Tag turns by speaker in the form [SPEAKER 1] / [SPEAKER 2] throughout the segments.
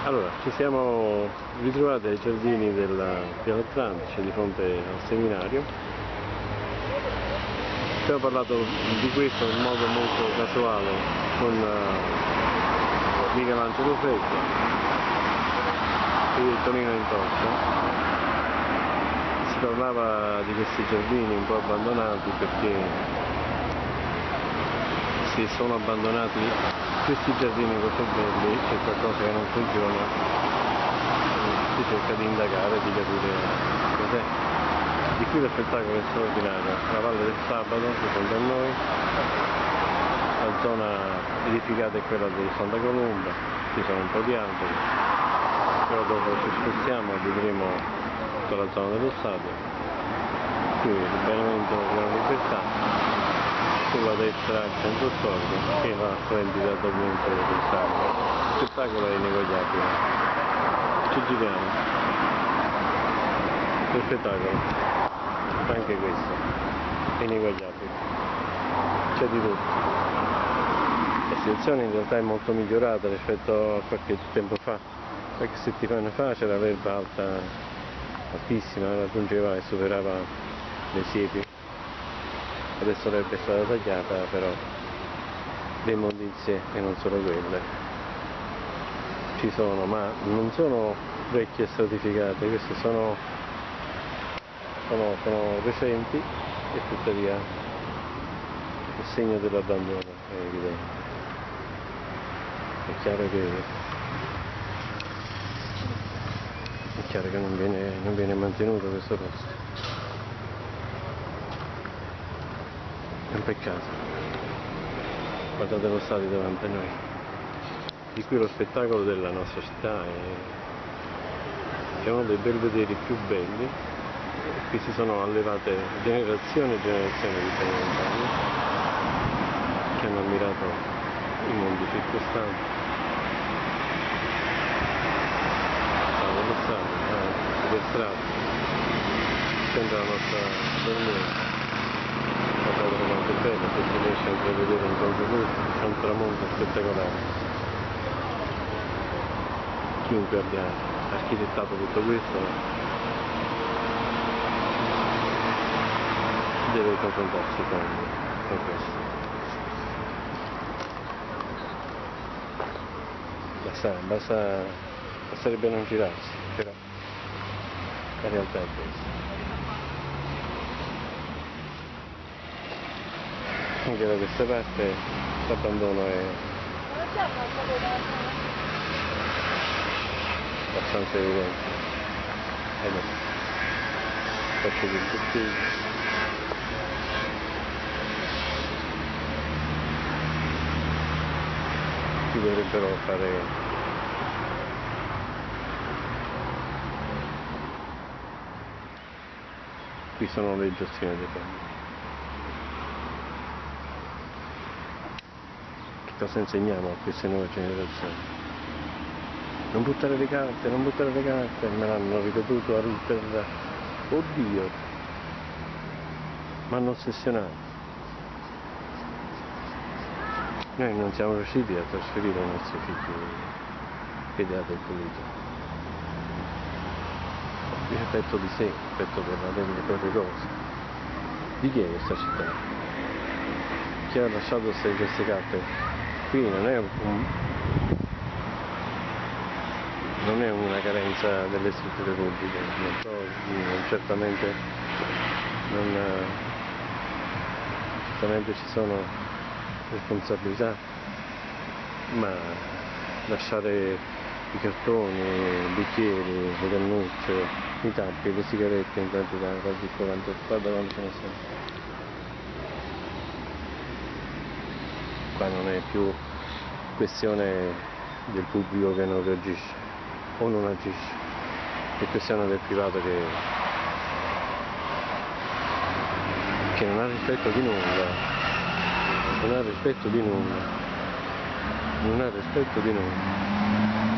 [SPEAKER 1] Allora, ci siamo ritrovati ai giardini della Piano Atlantice di fronte al seminario. Abbiamo parlato di questo in modo molto casuale con Michelangelo Freddo e Tonino Intorta. Si parlava di questi giardini un po' abbandonati perché si sono abbandonati questi giardini così belli, c'è qualcosa che non funziona, si cerca di indagare, di capire cos'è. Di qui lo spettacolo è straordinario, la Valle del Sabato di fronte a noi, la zona edificata è quella di Santa Colomba, ci sono un po' di alberi, però dopo ci spostiamo e vedremo tutta la zona dello stadio, qui il liberamento della libertà. Sulla destra il centro storico e la splendida tormento del stadio. Il spettacolo è ineguagliabile. Ci giriamo. Lo spettacolo, anche questo, è ineguagliabile. C'è di tutto. La situazione in realtà è molto migliorata rispetto a qualche tempo fa. Qualche settimana fa c'era l'erba alta, altissima, raggiungeva e superava le siepi. Adesso l'erba è stata tagliata, però le immondizie, e non solo quelle, ci sono, ma non sono vecchie stratificate, queste sono recenti e tuttavia il segno dell'abbandono è evidente. È chiaro che non viene mantenuto questo posto. È un peccato. Guardate lo stadio davanti a noi. Di qui lo spettacolo della nostra città è uno dei belvederi più belli. E qui si sono allevate generazioni e generazioni di parlamentari che hanno ammirato i mondi circostanti. Lo stadio, le strade, sembra la nostra dormiente. Guardate quanto è bello, se si riesce a intravedere un po' di luce, c'è un tramonto spettacolare. Chiunque abbia architettato tutto questo deve confrontarsi con questo. Basterebbe non girarsi, però la realtà è questa. Anche da questa parte l'abbandono è abbastanza evidente. Faccio del bottiglio. Qui dovrebbero fare qui sono le gestioni dei fondi. Cosa insegniamo a queste nuove generazioni? Non buttare le carte, me l'hanno ripetuto oddio, mi hanno ossessionato. Noi non siamo riusciti a trasferire ai nostri figli pediatra e pulito. Il rispetto di sé, il rispetto delle proprie cose. Di chi è questa città? Chi ha lasciato queste carte? Qui non è una carenza delle strutture pubbliche, certamente ci sono responsabilità, ma lasciare i cartoni, i bicchieri, le cannucce, i tappi, le sigarette in quantità, guarda quanto ce ne sono. Qua non è più questione del pubblico che non reagisce o non agisce, è questione del privato che non ha rispetto di nulla,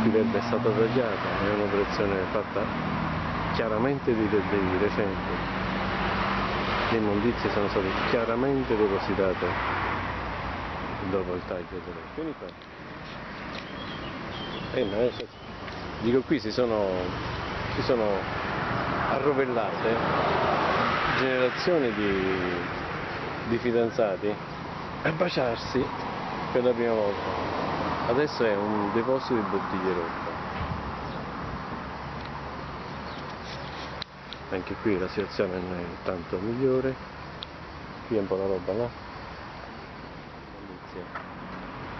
[SPEAKER 1] Qui l'erba è stata tagliata, è un'operazione fatta chiaramente di recente, le immondizie sono state chiaramente depositate dopo il taglio delle. Vieni qua. Ma Dico, qui si sono arrovellate generazioni di fidanzati a baciarsi per la prima volta. Adesso è un deposito di bottiglie rotte. Anche qui la situazione non è tanto migliore. Qui è un po' la roba là.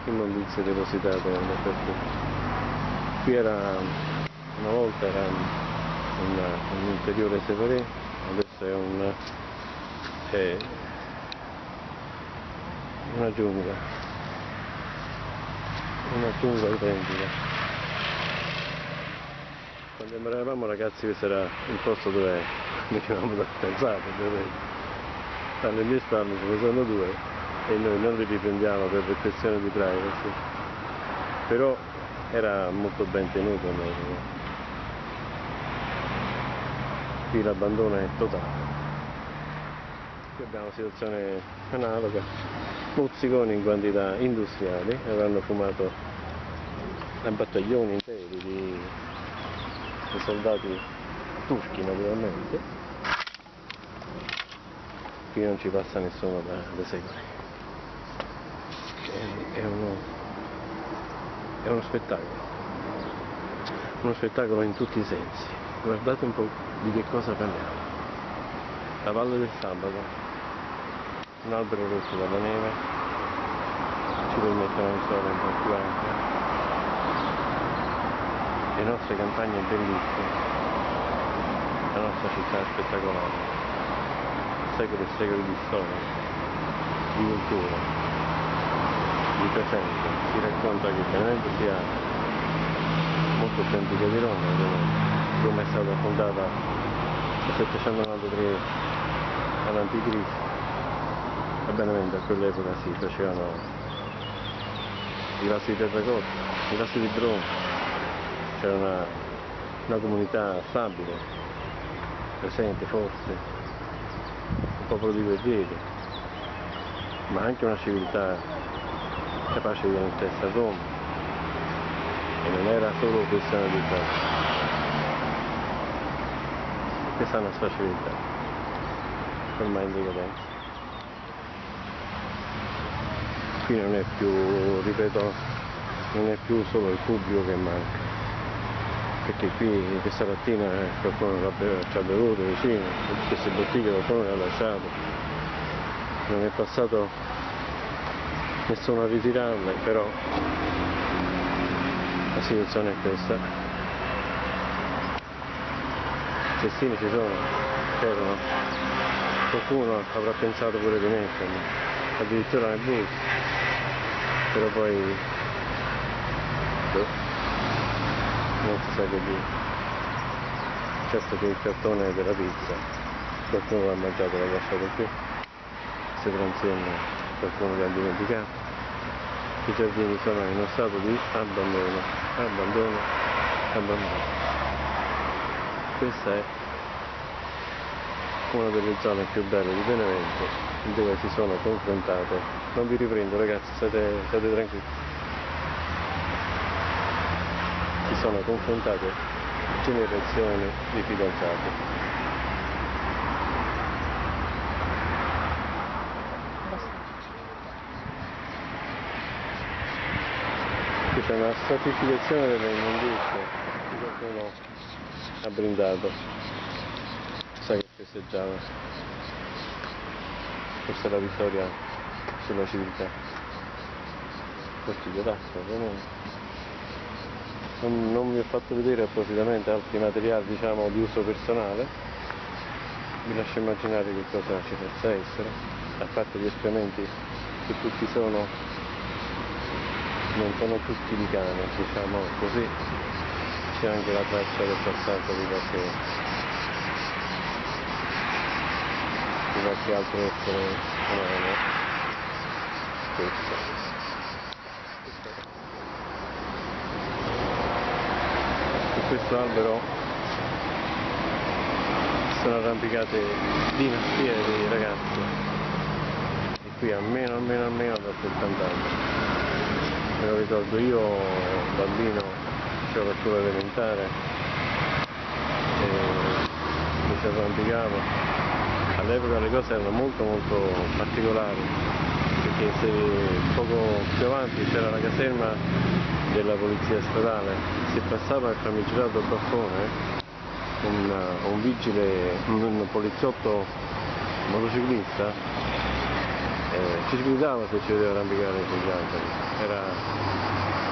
[SPEAKER 1] Immondizie depositate dappertutto. Qui una volta era un interiore separé, adesso è una giungla autentica. Quando eravamo ragazzi questo era il posto dove venivamo da pensare, alle mie spalle ce ne sono due e noi non li riprendiamo per questione di privacy, però era molto ben tenuto. Qui l'abbandono è totale. Qui abbiamo una situazione analoga, mozziconi in quantità industriali, avranno fumato a battaglioni interi di soldati turchi naturalmente. Qui non ci passa nessuno da secoli. È uno spettacolo in tutti i sensi. Guardate un po' di che cosa parliamo. La Valle del Sabato, un albero rotto dalla neve, ci permettono di stare un po' più ampia, le nostre campagne bellissime, la nostra città spettacolare, secoli e secoli di storia, di cultura, di presente. Si racconta che Benevento sia molto più antica di Roma, Roma è stata fondata nel 793 a.C. a Benevento. A quell'epoca si facevano i vasi di terracotta, i vasi di bronzo, c'era una comunità stabile, presente, forte, un popolo di guerrieri, ma anche una civiltà capace di venire in testa a Roma, e non era solo questione di prezzo. Questa è la nostra civiltà, ormai in decadenza. Qui non è più, ripeto, non è più solo il pubblico che manca, perché qui questa mattina qualcuno ci ha bevuto vicino, queste bottiglie qualcuno le ha lasciate, non è passato nessuno a ritirarle, però la situazione è questa. I cestini ci sono, c'erano, qualcuno avrà pensato pure di metterli, addirittura nel bus, però poi non si sa che dire. Certo che il cartone della pizza qualcuno l'ha mangiato e l'ha lasciato qui, se transienne qualcuno li ha dimenticato. I giardini sono in uno stato di abbandono. Questa è una delle zone più belle di Benevento, dove si sono confrontate, non vi riprendo ragazzi, state tranquilli, si sono confrontate generazioni di fidanzati. Qui c'è una stratificazione delle immondizie, qualcuno ha brindato, sa che festeggiava, questa è la vittoria sulla civiltà. Bottiglie d'acqua, non vi ho fatto vedere appositamente altri materiali, diciamo, di uso personale, vi lascio immaginare che cosa ci possa essere, a parte gli escrementi che tutti sono, non sono tutti di cane, diciamo così. C'è anche la traccia del passato di qualche altro essere umano. Su questo albero si sono arrampicate dinastie di ragazzi, e qui almeno da 70 anni. Me lo ricordo io, bambino, facevo la scuola elementare e mi si arrampicava. All'epoca le cose erano molto particolari, perché se poco più avanti c'era la caserma della polizia stradale, si passava il famigerato baffone, un vigile, un poliziotto motociclista ci gridava se ci vedeva arrampicare sugli alberi.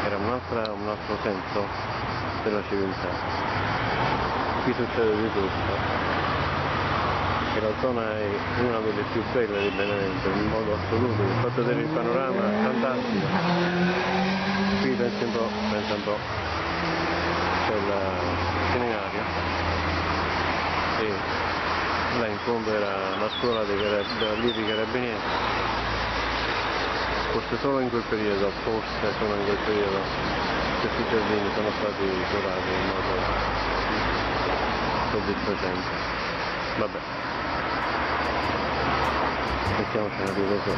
[SPEAKER 1] Era un altro senso della civiltà. Qui succede di tutto, che la zona è una delle più belle di Benevento in modo assoluto, il fatto del panorama fantastico. Qui pensa un po', c'è il seminario e là in fondo era la scuola della Lieve Carabinieri. Forse solo in quel periodo questi giardini sono stati curati in modo soddisfacente. Vabbè, mettiamocela di così.